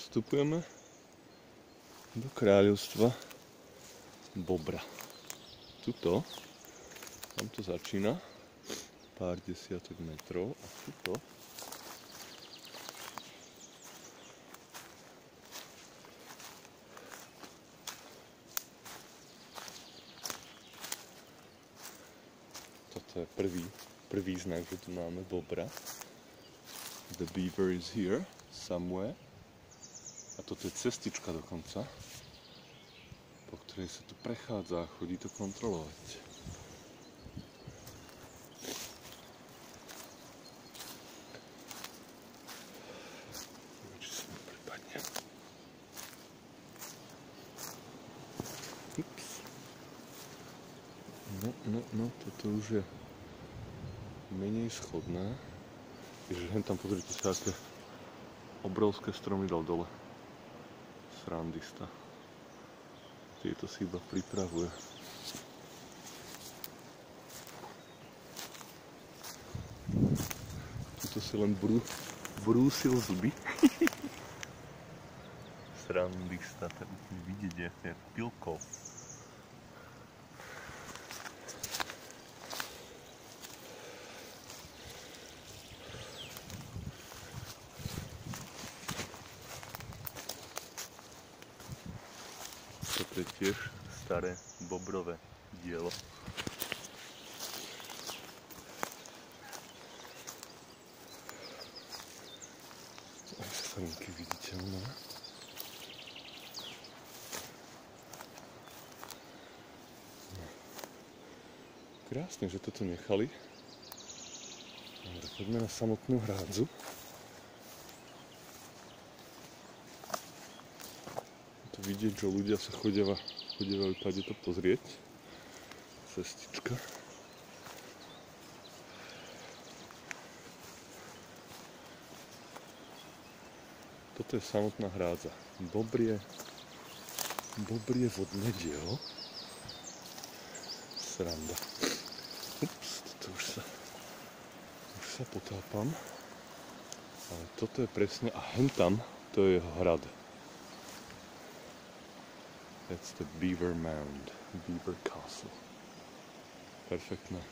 Vstupujeme do kráľovstva bobra. Tuto, tam to začína, pár desiatok metrov a tuto toto je prvý znak, že tu máme bobra. The beaver is here, somewhere. A toto je cestička dokonca, po ktorej sa tu prechádza a chodí to kontrolovať. Či sa mi pripadne. Ups. No, toto už je menej schodné. Ježiš, hen tam pozrite sa, aké obrovské stromy dal dole. Srandista. Tieto si iba pripravuje. Tuto si len brúsil zuby. Srandista, to je vidieť, jak je pilkou. Toto je tiež staré bobrové dielo. Stromky viditeľné. Krásne, že toto nechali. Dobre, poďme na samotnú hrádzu. Vidieť, že ľudia sa chodievajú tady to pozrieť. Cestička. Toto je samotná hrádza. Bobrie vodné dielo. Sranda. Ups, toto už sa potápam. Ale toto je presne, a hen tam, to je jeho hrad. That's the Beaver Mound, Beaver Castle. Perfektné.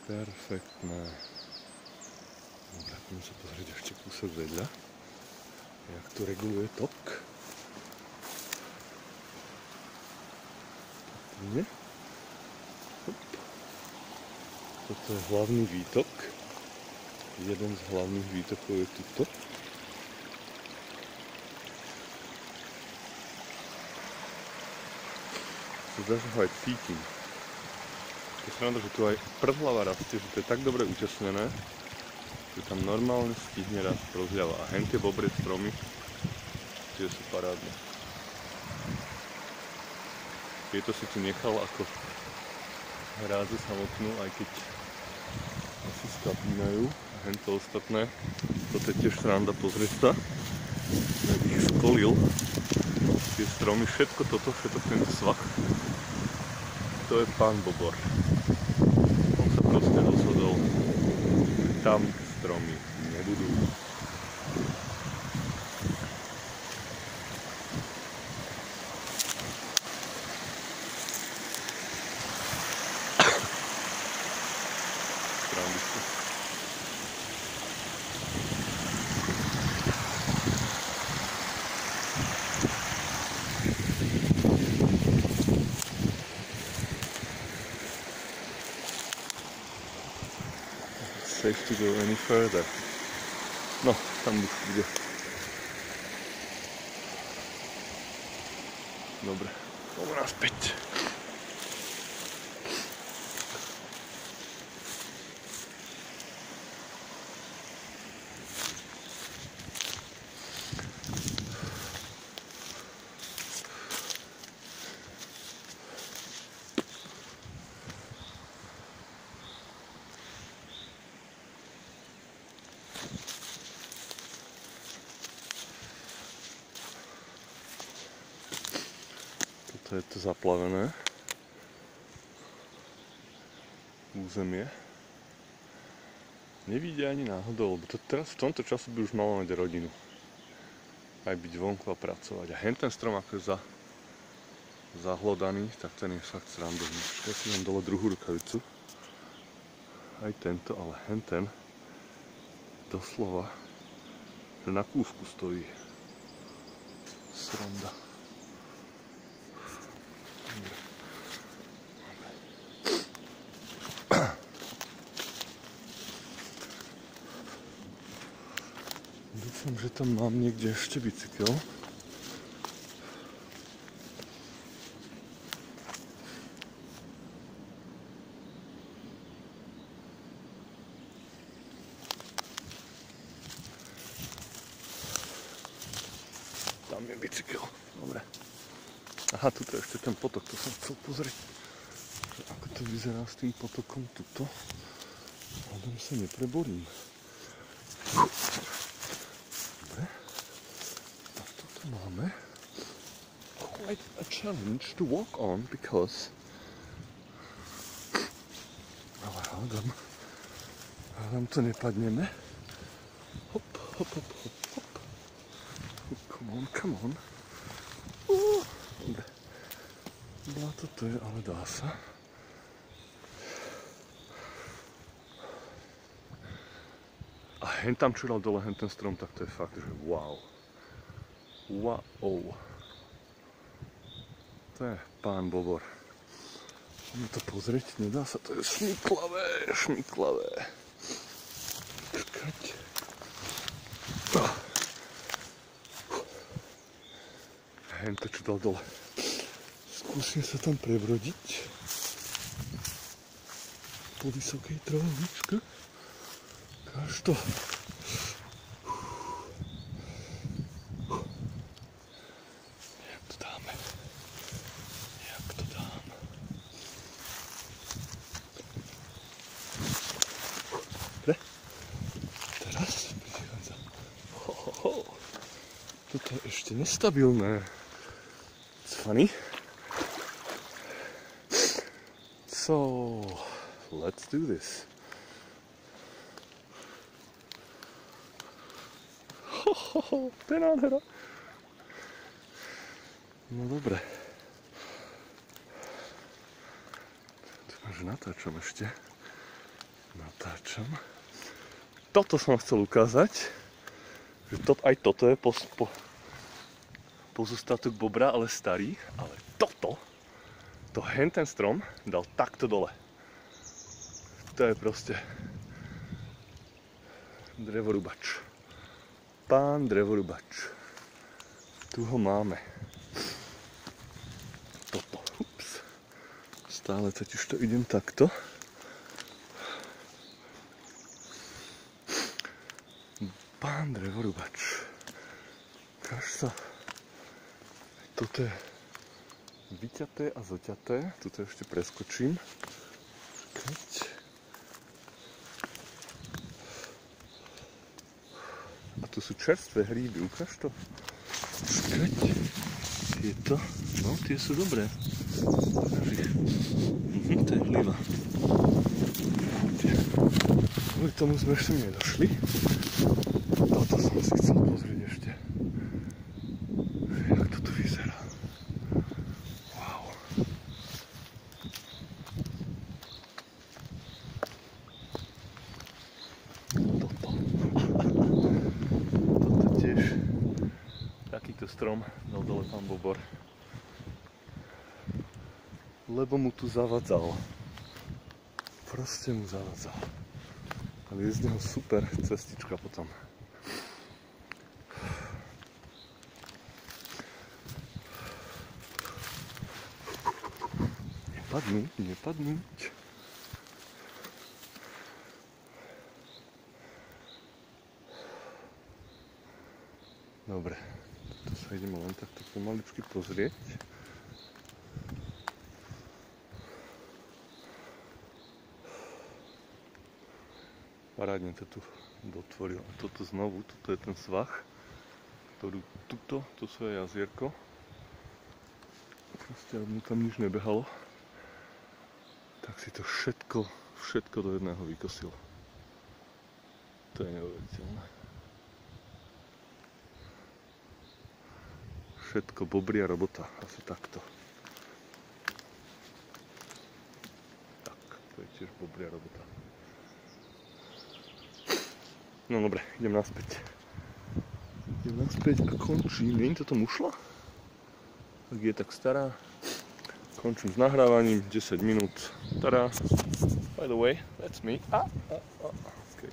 Perfektné. Dobre, poďme sa pozrieť ešte kúsok vedľa. Jak to reguluje tok. Patrne. Toto je hlavný výtok. Jeden z hlavných výtokov je tuto. Zdá sa ho aj cítim. Je sranda, že tu aj prhlava rastie, že to je tak dobre utesnené, že tam normálne stihne rast rozľava. A hen tie bobrie stromy, tie sú parádne. Tieto si tu nechal ako hrádzu samotnú, aj keď asi stapínajú. A hen to ostatné, toto je tiež sranda, pozrieť sa, jak ich skolil. Tie stromy, všetko tento svah, to je pán bobor. On sa proste rozhodol, že tam stromy nebudú. Safe to go any further. No, tam už bude. Dobre, poďme naspäť. To je to zaplavené územie. nevíde ani náhodou, lebo to teraz v tomto času by už malo mať rodinu. Aj byť vonku a pracovať. A hen ten strom ako je zahlodaný, tak ten je fakt srandovný. Ja si dám dole druhú rukavicu. Aj tento, ale hen ten doslova, že na kúsku stojí. Sranda. Dúfam, že tam mám niekde ešte bicykel. Tam je bicykel. Dobre. Aha, tuto je ešte ten potok, to som chcel pozrieť. Ako to vyzerá s tým potokom tuto. Hádam sa nepreborím. Dobre. Tak toto máme. Quite a challenge to walk on, because... Ale hádam to nepadneme. Hop, hop, hop, hop, hop. Come on. Dobre. Bláto to je, ale dá sa. A hen tam čo dal dole, hen ten strom, tak to je fakt, že wow. Wow. To je pán Bobor. Môžeme to pozrieť, nedá sa, to je šmiklavé. Čakať. Hen to čo dal dole. Skúsim sa tam prebrodiť. Po vysokej trávičke. Ukáž to. Jak to dáme? Dobre. Teraz prichádza. Toto je ešte nestabilné. It's funny. So, let's do this. To je nádhera. No dobre. Dúfam, že natáčam ešte. Toto som chcel ukázať. Že aj toto je pozostatok bobra, ale starý. Ale toto, to hen ten strom dal takto dole. To je proste drevorubač. Pán drevorubač. Tu ho máme. Toto. Ups. Stále totiž to idem takto. Pán drevorubač. Ukáž sa. Toto je vyťaté a zoťaté. Tuto ešte preskočím. A tu sú čerstvé hríby, ukáž to. Tieto, no tie sú dobré. Ukáž ich. To je hliva. Kvôli tomu sme ešte nedošli. Toto som si chcel pozrieť ešte. Jak to tu vyzerá. Wow. Toto tiež takýto strom dal dole pán Bobor. Lebo mu tu zavadzal. Proste mu zavadzal. Ale je z neho super cestička potom. Nepadnúť. Dobre, tu sa ideme len takto pomaličky pozrieť. Parádne to tu dotvoril. A toto znovu, toto je ten svah, ktorú tuto, to svoje jazierko. Proste, aby mu tam nič nebehalo. Tak si to všetko do jedného vykosil. To je neuveriteľné. Všetko bobria robota, asi takto. Tak, to je tiež bobria robota. No dobre, idem naspäť. A končím. Nie je toto mušla? Ak je tak stará. Končím s nahrávaním, 10 minút. Tada. By the way, that's me. Okay.